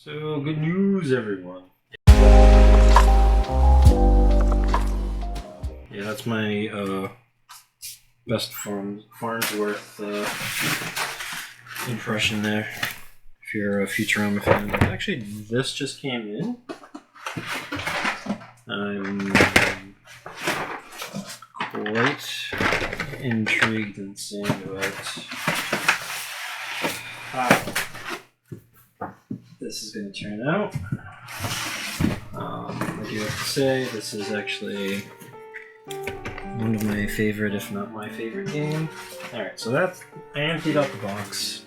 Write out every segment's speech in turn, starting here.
So, good news, everyone. Yeah, that's my best Farnsworth impression there. If you're a Futurama fan. Actually, this just came in. I'm quite intrigued and seeing about how this is going to turn out. I do have to say, this is actually one of my favorite, if not my favorite game. Alright, so that's, I emptied out the box.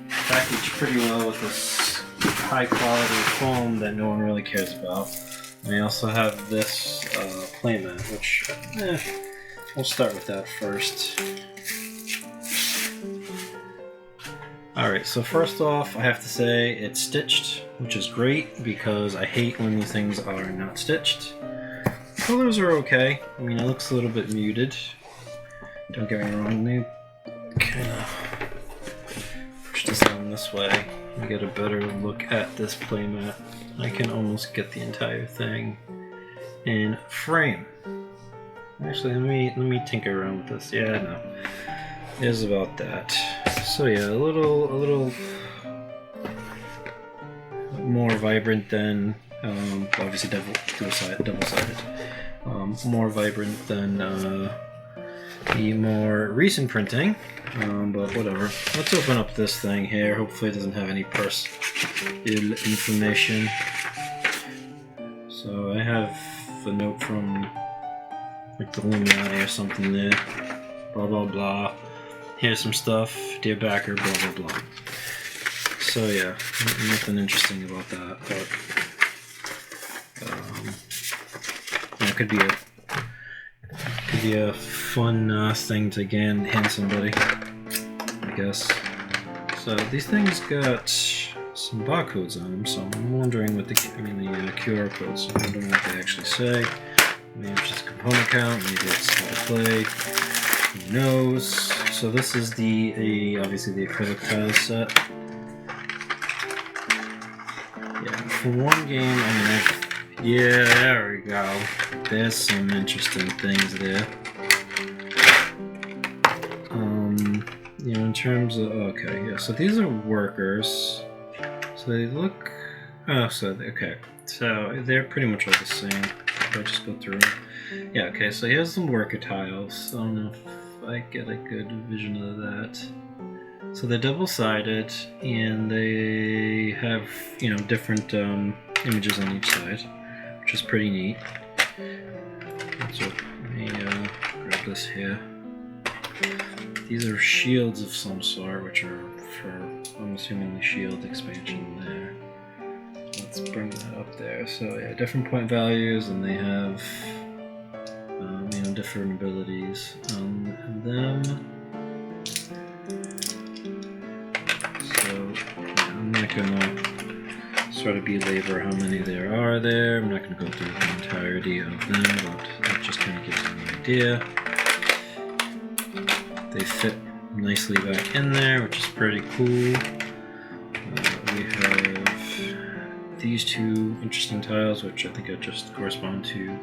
Packaged pretty well with this high quality foam that no one really cares about. And I also have this playmat, which, we'll start with that first. Alright, so first off, I have to say it's stitched, which is great because I hate when these things are not stitched. Colors are okay. I mean, it looks a little bit muted. Don't get me wrong, they kind of push this on this way. You get a better look at this playmat. I can almost get the entire thing in frame. Actually, let me tinker around with this. Yeah, no, it is about that. So yeah, a little more vibrant than obviously double-sided. More vibrant than the more recent printing, but whatever. Let's open up this thing here. Hopefully it doesn't have any personal information. So I have a note from like the Illuminati or something there. Blah blah blah. Here's some stuff. Dear backer, blah blah blah. So yeah, nothing interesting about that, but yeah, it could be a fun thing to again hand somebody, I guess. So these things got some barcodes on them, so I'm wondering what the QR codes. I'm wondering what they actually say. Maybe it's just a component count. Maybe it's how to play. Who knows? So this is the obviously the acrylic tile set. Yeah, for one game, yeah, there we go. There's some interesting things there. You know, in terms of, okay, yeah, so these are workers. So they look, okay. So they're pretty much all the same. If I just go through them. Yeah, okay, so here's some worker tiles. I don't know if I get a good vision of that. So they're double-sided, and they have, you know, different images on each side, which is pretty neat. So let me grab this here. These are shields of some sort, which are for, I'm assuming, the shield expansion there. Let's bring that up there. So yeah, different point values, and they have you know, different abilities on them. So yeah, I'm not gonna sort of belabor how many there are there. I'm not gonna go through the entirety of them, but that just kind of gives you an idea. They fit nicely back in there, which is pretty cool. We have these two interesting tiles, which I think just correspond to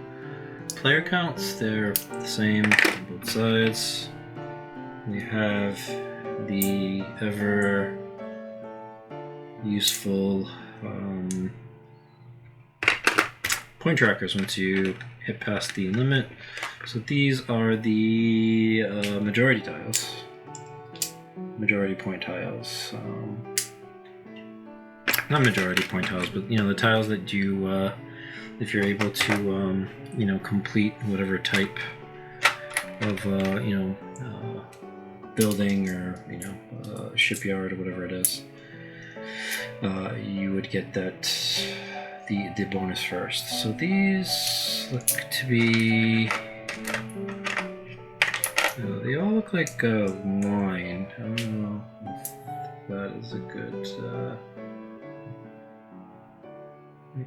player counts. They're the same on both sides. We have the ever useful point trackers once you hit past the limit. So these are the majority tiles. Majority point tiles. Not majority point tiles, but you know, the tiles that you, if you're able to, you know, complete whatever type of, you know, building or, you know, shipyard or whatever it is, you would get that, the bonus first. So these look to be, they all look like wine. I don't know if that is a good,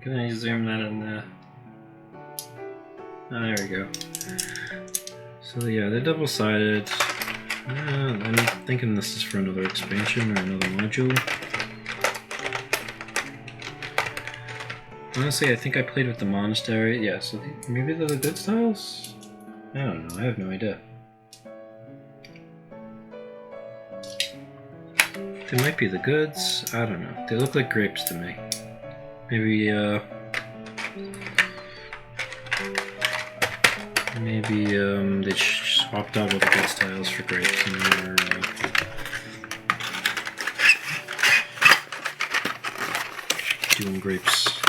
can I zoom that in there? Oh, there we go. So yeah, they're double-sided. I'm thinking this is for another expansion or another module. Honestly, I think I played with the monastery. Yeah, so maybe they're the good styles? I don't know, I have no idea. They might be the goods, I don't know. They look like grapes to me. Maybe, they swapped out all the good styles for grapes and they're, doing grapes.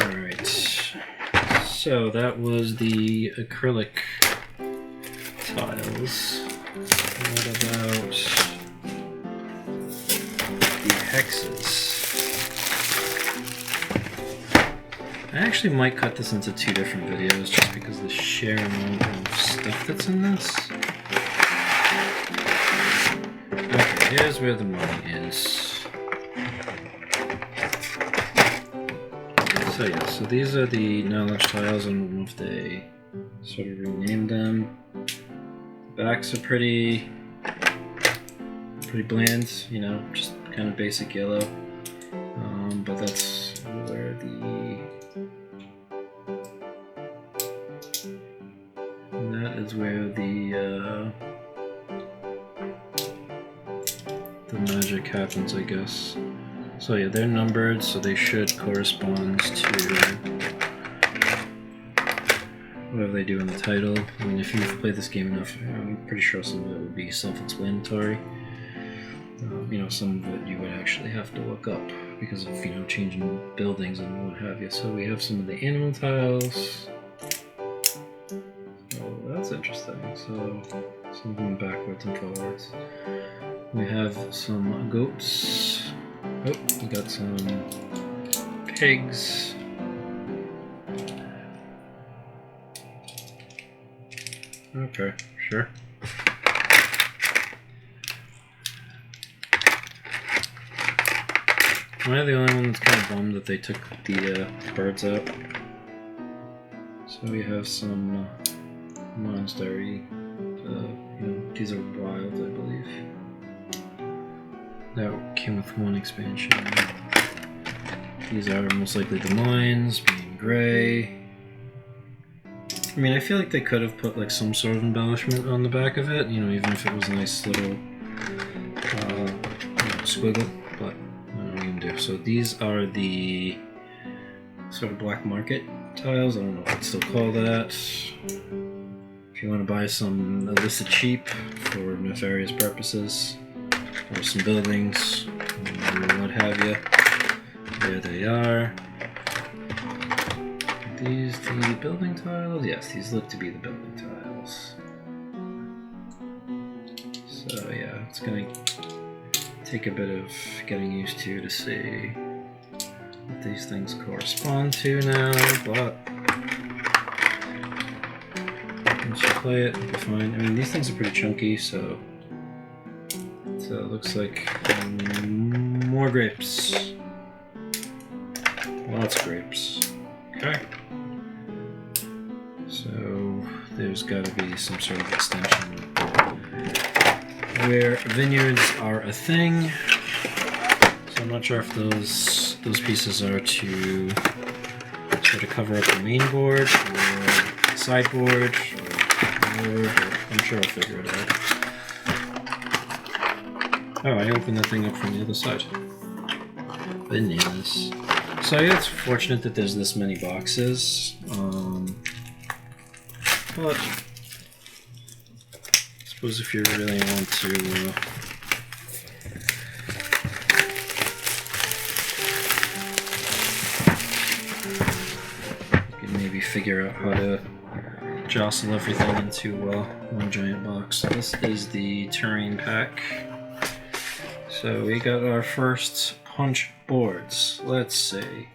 Alright, so that was the acrylic tiles. What about the hexes? I actually might cut this into 2 different videos just because of the sheer amount of stuff that's in this. Okay, here's where the money is. So yeah, so these are the knowledge tiles. I don't know if they sort of renamed them. The backs are pretty bland, you know, just kind of basic yellow. But that's where that is where the magic happens, I guess. So yeah, they're numbered, so they should correspond to whatever they do in the title. I mean, if you've played this game enough, I'm pretty sure some of it would be self-explanatory. You know, some of it you would actually have to look up because of, you know, changing buildings and what have you. So we have some of the animal tiles. Oh, that's interesting. So some of them backwards and forwards. We have some goats. Oh, we got some pigs. Okay, sure. Am I the only one that's kind of bummed that they took the birds out? So we have some monastery. You know, these are wild, I believe. That came with one expansion. These are most likely the mines, being gray. I mean, I feel like they could have put like some sort of embellishment on the back of it, you know, even if it was a nice little squiggle, but I don't know what you can do. So these are the sort of black market tiles. I don't know if I'd still call that. If you want to buy some illicit cheap for nefarious purposes, or some buildings, or what have you, there they are. Are these the building tiles? Yes, these look to be the building tiles. So yeah, it's gonna take a bit of getting used to see what these things correspond to now, but once you play it, you'll find, I mean, these things are pretty chunky, so it looks like more grapes. Lots of grapes. Okay. So there's got to be some sort of extension where vineyards are a thing. So I'm not sure if those pieces are to sort of cover up the main board or sideboard or I'm sure I'll figure it out. Oh, I opened the thing up from the other side. Bananas. So yeah, it's fortunate that there's this many boxes. But I suppose if you really want to you can maybe figure out how to jostle everything into one giant box. So this is the terrain pack. So we got our first punch boards. Let's see.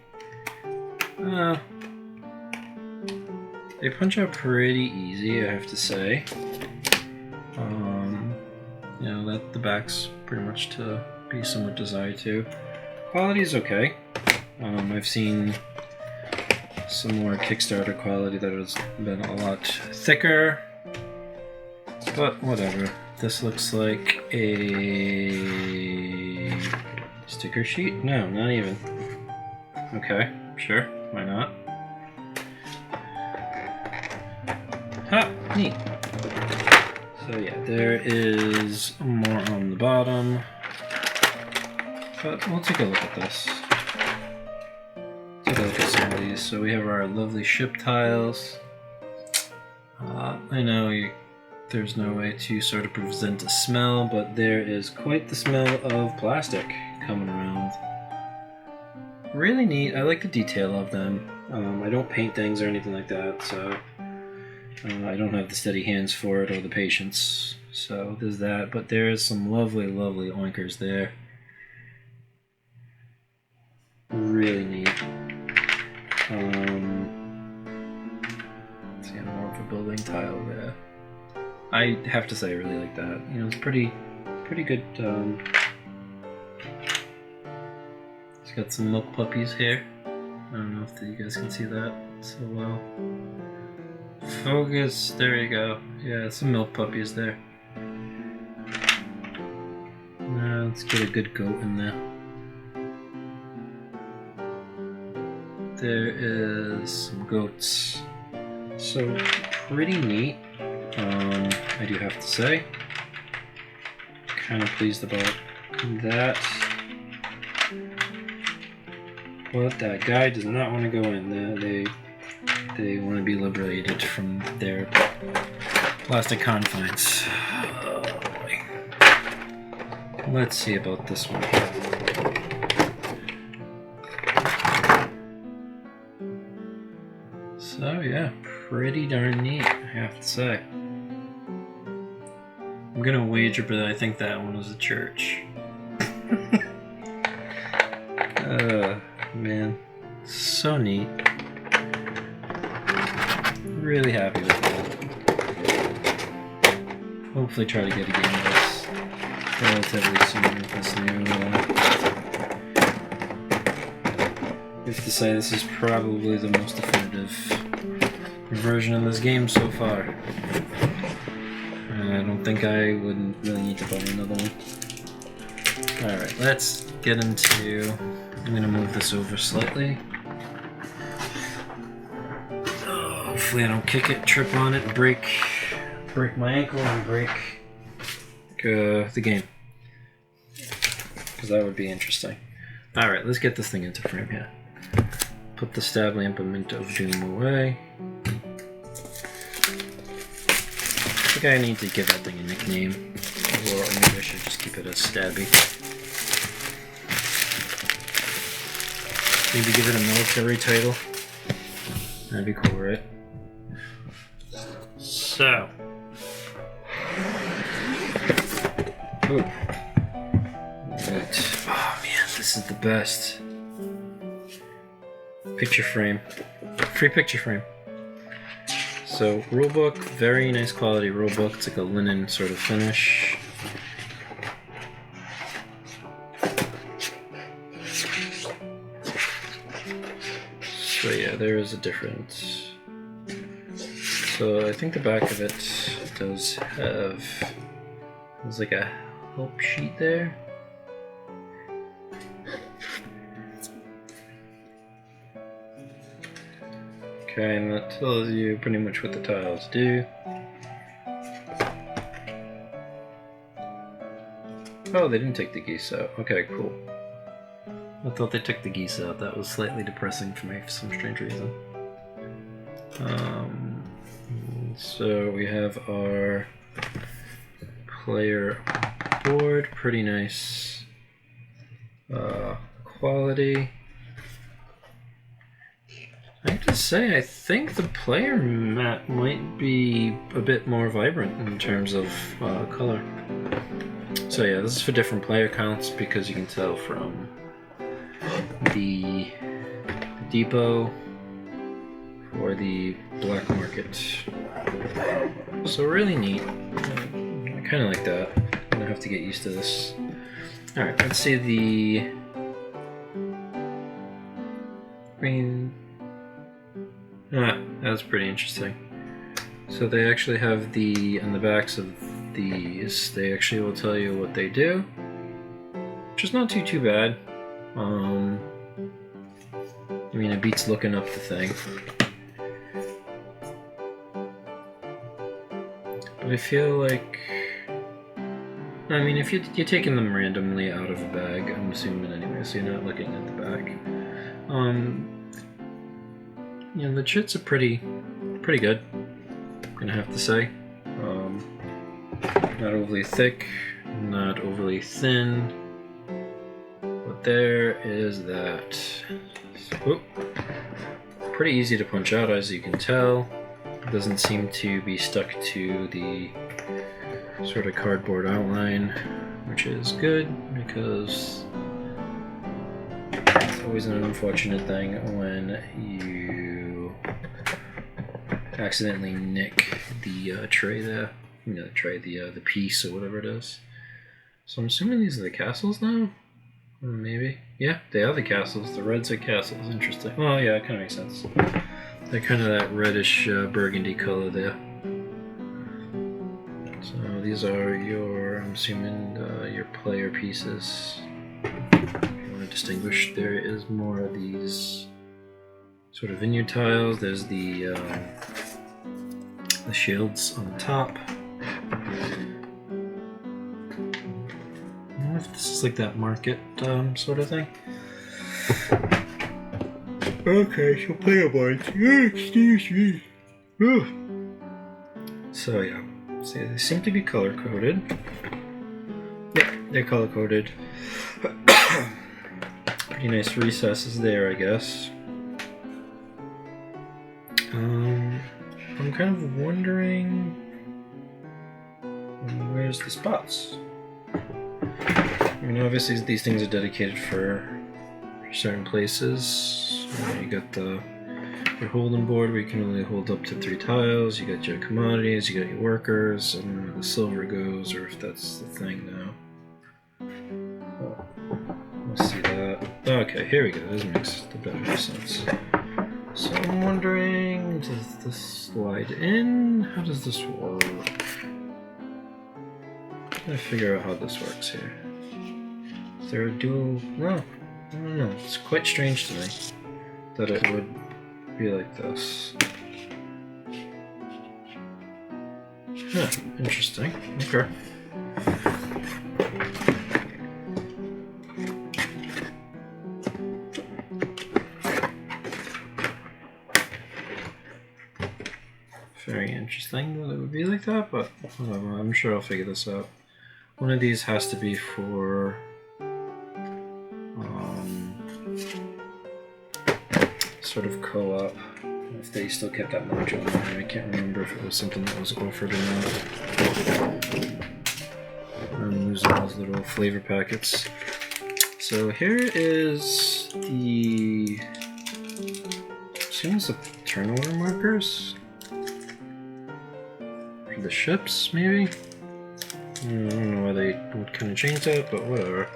They punch out pretty easy, I have to say. You know, that the back's pretty much to be somewhat desired to. Quality is okay. I've seen some more Kickstarter quality that has been a lot thicker, but whatever. This looks like a Sticker sheet? No, not even. Okay, sure, why not? Ha! Neat. So yeah, there is more on the bottom. But we'll take a look at this. Take a look at some of these. So we have our lovely ship tiles. I know there's no way to sort of present a smell, but there is quite the smell of plastic coming around. Really neat. I like the detail of them. I don't paint things or anything like that, so I don't have the steady hands for it or the patience. So there's that, but there is some lovely, lovely oinkers there. Really neat. See, more of a building tile there. I have to say I really like that. You know, it's pretty good. It's got some milk puppies here. I don't know if you guys can see that so well. Focus, there you go. Yeah, some milk puppies there. Now let's get a good goat in there. There is some goats. So pretty neat. I do have to say. Kind of pleased about that. But that guy does not want to go in there. They want to be liberated from their plastic confines. Oh boy. Let's see about this one. So yeah, pretty darn neat, I have to say. I'm gonna wager, but I think that one was a church. Man, so neat. Really happy with that. Hopefully try to get a game of this relatively soon with this new I have to say this is probably the most definitive version of this game so far. I don't think I would really need to buy another one. Alright, let's get into... I'm going to move this over slightly. Oh, hopefully I don't kick it, trip on it, and break my ankle and break the game. Because that would be interesting. Alright, let's get this thing into frame here. Put the stably implement of doom away. I think I need to give that thing a nickname. Or maybe I should just keep it as Stabby. Maybe give it a military title. That'd be cool, right? So. Ooh. Right. Oh man, this is the best. Picture frame. Free picture frame. So, rulebook, very nice quality rulebook. It's like a linen sort of finish. So yeah, there is a difference. So I think the back of it does have, there's like a help sheet there. Okay, and that tells you pretty much what the tiles do. Oh, they didn't take the geese out. Okay, cool. I thought they took the geese out. That was slightly depressing for me for some strange reason. So we have our player board. Pretty nice quality. I have to say, I think the player mat might be a bit more vibrant in terms of color. So yeah, this is for different player counts because you can tell from the depot or the black market. So really neat. I kind of like that. I'm gonna have to get used to this. Alright, let's see the green. That's pretty interesting. So they actually have on the backs of these, they actually will tell you what they do, which is not too bad. I mean, it beats looking up the thing. But I feel like... I mean, if you're taking them randomly out of a bag, I'm assuming anyway, so you're not looking at the back. You know, the chits are pretty good, I'm gonna have to say. Not overly thick, not overly thin. But there is that. Whoop. Pretty easy to punch out, as you can tell. It doesn't seem to be stuck to the sort of cardboard outline, which is good because it's always an unfortunate thing when you accidentally nick the tray there. You know, the tray, the piece or whatever it is. So I'm assuming these are the castles now? Maybe. Yeah, they are the castles. The reds are castles. Interesting. Well, yeah, it kind of makes sense. They're kind of that reddish burgundy color there. So these are your, I'm assuming, your player pieces. If you want to distinguish, there is more of these sort of vineyard tiles. There's the shields on the top. I wonder if this is like that market sort of thing. Okay, so player boards. Excuse me. So yeah, see, they seem to be color coded. Yep, they're color coded. Pretty nice recesses there, I guess. I'm kind of wondering where's the spots. I mean, obviously these things are dedicated for certain places. You got your holding board where you can only hold up to 3 tiles. You got your commodities, you got your workers. I don't know where the silver goes or if that's the thing now. Oh, let's see that. Okay, here we go. This makes a bit more sense. So I'm wondering, does this slide in? How does this work? I'm trying to figure out how this works here. Is there a dual? No, I don't know. It's quite strange to me that it would be like this. Huh, interesting. Okay. Very interesting that it would be like that, but whatever, I'm sure I'll figure this out. One of these has to be for sort of co-op. If they still kept that module in there, I can't remember if it was something that was offered or not. I'm losing those little flavor packets. So here is the, I assume it's the turnover markers for the ships, maybe. I don't know why they would kind of change that, but whatever.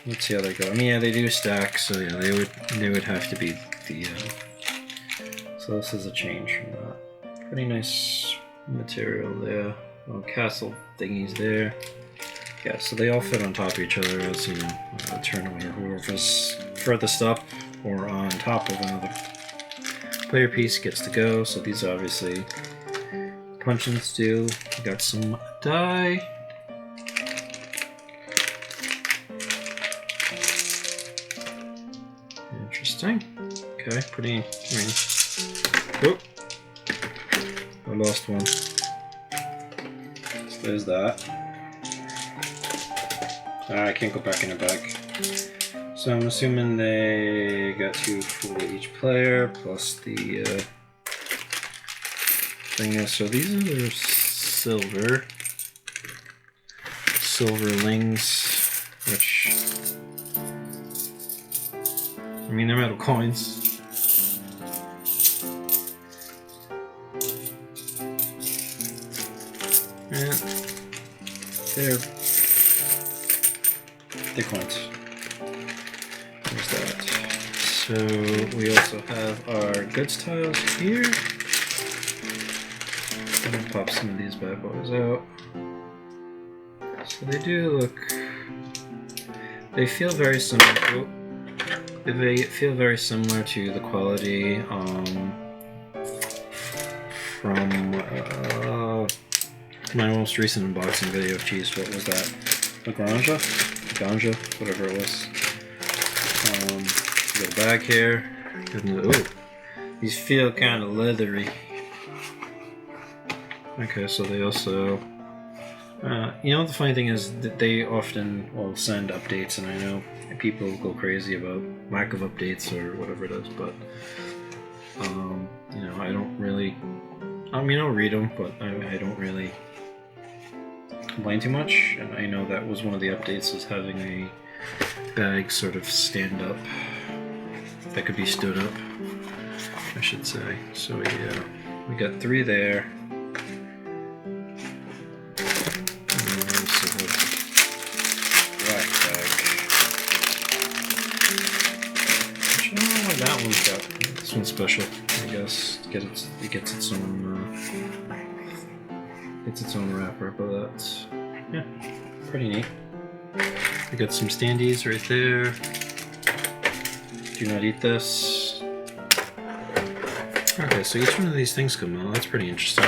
Let's see how they go. I mean, yeah, they do stack, so yeah, they would have to be the. So this is a change from that. Pretty nice material there. Little castle thingies there. Yeah, so they all fit on top of each other as, you know, turnover, whoever's furthest up or on top of another player piece gets to go. So these are obviously punching steel. We got some die. Interesting. Okay, pretty. I mean, oh, I lost one. So there's that. I can't go back in the bag. So I'm assuming they got 2 for each player plus the thing is. So these are their silverlings, which. I mean, they're metal coins. And they're coins. There's that. So we also have our goods tiles here. I'm gonna pop some of these bad boys out. So they do look They feel very similar. Oh, they feel very similar to the quality from my most recent unboxing video. Jeez, what was that? Ganja, whatever it was. Got a bag here. Ooh, these feel kind of leathery. Okay, so they also, you know, the funny thing is that they often will send updates, and I know people go crazy about lack of updates or whatever it is, but you know, I don't really. I mean, I'll read them, but I don't really complain too much. And I know that was one of the updates, is having a bag sort of stand up, that could be stood up, I should say. So yeah, we got 3 there. Black bag. I don't know why that one's got. This one's special, I guess. It gets its own wrapper, but that's, yeah, pretty neat. We got some standees right there. Do not eat this. Okay, so each one of these things come out. That's pretty interesting.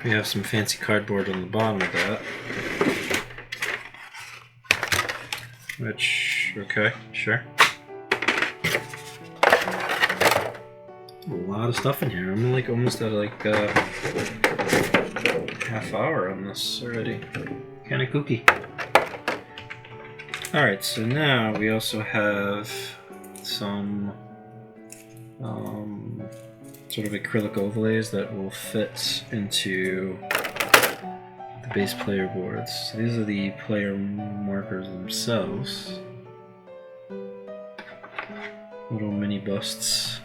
We have some fancy cardboard on the bottom of that. Which, okay, sure. A lot of stuff in here. I'm like almost at like half hour on this already. Kind of kooky. Alright, so now we also have some sort of acrylic overlays that will fit into the base player boards. So these are the player markers themselves. Little mini busts.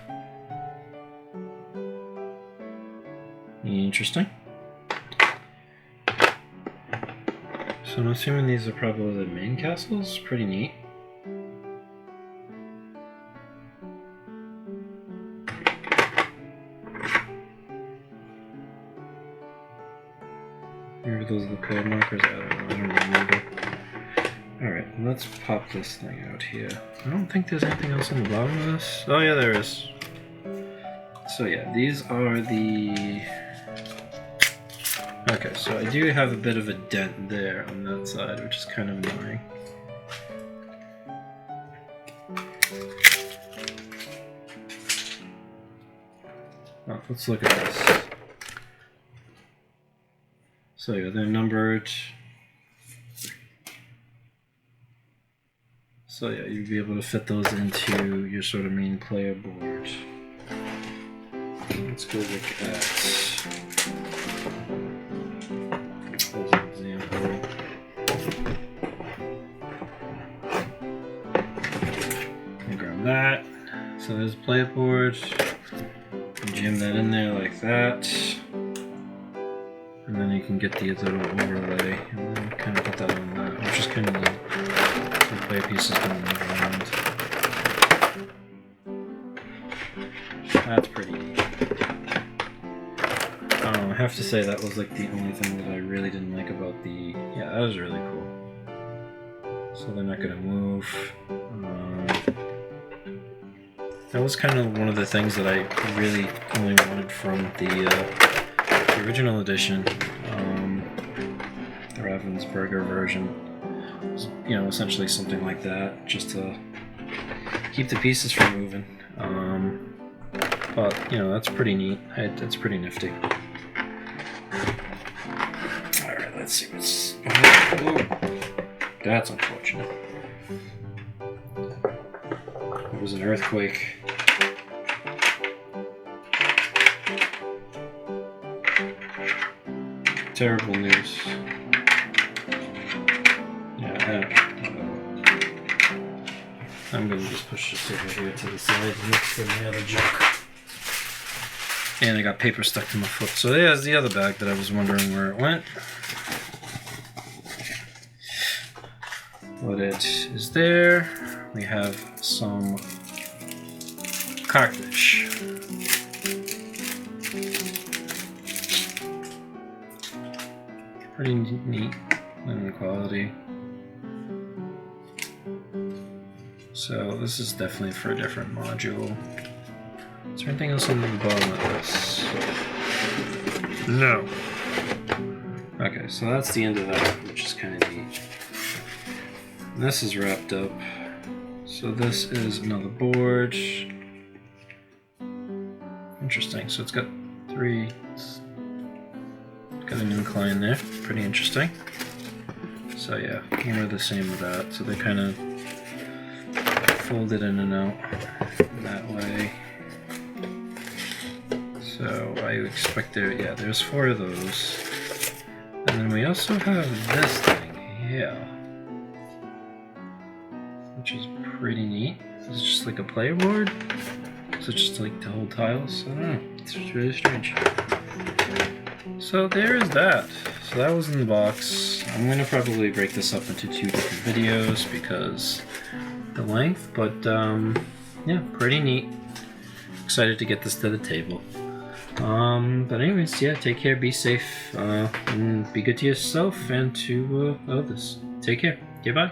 Interesting. So I'm assuming these are probably the main castles. Pretty neat. Maybe those are the player markers. I don't remember. Alright, let's pop this thing out here. I don't think there's anything else on the bottom of this. Oh yeah, there is. So yeah, these are the... Okay, so I do have a bit of a dent there on that side, which is kind of annoying. Oh, let's look at this. So yeah, they're numbered. So yeah, you'd be able to fit those into your sort of main player board. Let's go look at, as an example, and grab that. So there's a player board. Jam that in there like that. And then you can get the little overlay and then kind of put that on that, which is kind of neat. The player pieces going to move around. That's pretty neat. I have to say that was like the only thing that I really didn't like about the... Yeah, that was really cool. So they're not going to move. That was kind of one of the things that I really only wanted from the original edition, the Ravensburger version. Was, you know, essentially something like that, just to keep the pieces from moving. But you know, that's pretty neat. That's pretty nifty. All right, let's see what's. Oh, that's unfortunate. It was an earthquake. Terrible news. Yeah, I'm gonna just push this over here to the side and look for the other junk. And I got paper stuck to my foot. So there's the other bag that I was wondering where it went. But it is there. We have some cartridge. Pretty neat in quality. So this is definitely for a different module. Is there anything else on the bottom of this? No. Okay, so that's the end of that, which is kind of neat. And this is wrapped up. So this is another board. Interesting. So it's got three. It's got an incline there. Pretty interesting. So yeah, more of the same with that. So they kind of fold it in and out that way. So I expect there's 4 of those. And then we also have this thing here, which is pretty neat. Is it just like a player board? Is it just like to hold tiles? I don't know. It's really strange. So there is that. So that was in the box. I'm going to probably break this up into 2 different videos because the length, but yeah, pretty neat. Excited to get this to the table. But anyways, yeah, take care, be safe, and be good to yourself and to others. Take care. Goodbye.